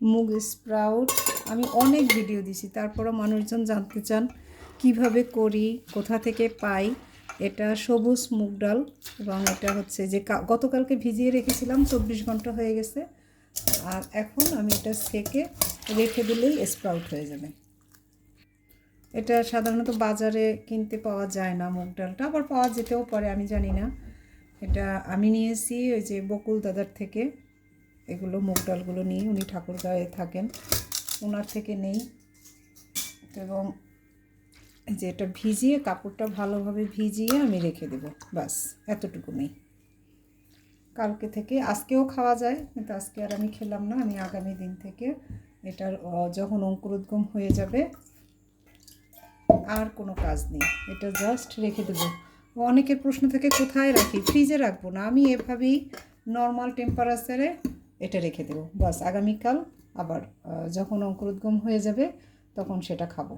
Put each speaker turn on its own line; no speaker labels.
মুগ স্প্রাউট আমি অনেক ভিডিও দিছি, তারপরও মানুষজন জানতে চান কিভাবে করি, কোথা থেকে পাই। এটা সবুজ মুগ ডাল এবং এটা হচ্ছে যে গতকালকে ভিজিয়ে রেখেছিলাম, 24 ঘন্টা হয়ে গেছে। আর এখন আমি এটা সেকে রেখে দিলেই স্প্রাউট হয়ে যাবে। এটা সাধারণত বাজারে কিনতে পাওয়া যায় না, মুগ ডালটা আবার পাওয়া যেতেও পারে, আমি জানি না। এটা আমি নিয়েছি ওই যে বকুল দাদার থেকে, এগুলো মুগ ডালগুলো নিয়ে, উনি ঠাকুরগাঁয়ে থাকেন, ওনার থেকে নেই। এবং যে এটা ভিজিয়ে, কাপড়টা ভালোভাবে ভিজিয়ে আমি রেখে দেব, বাস এতটুকু নেই। কালকে থেকে, আজকেও খাওয়া যায় কিন্তু আজকে আর আমি খেলাম না। আমি আগামী দিন থেকে এটার যখন অঙ্কুরোদ্গম হয়ে যাবে আর কোনো কাজ নেই, এটা জাস্ট রেখে দেবো। অনেকের প্রশ্ন থেকে কোথায় রাখি, ফ্রিজে রাখবো না, আমি এভাবেই নর্মাল টেম্পারেচারে এটা রেখে দেবো, বাস আগামীকাল আবার যখন অঙ্কুরোদ্গম হয়ে যাবে তখন সেটা খাবো।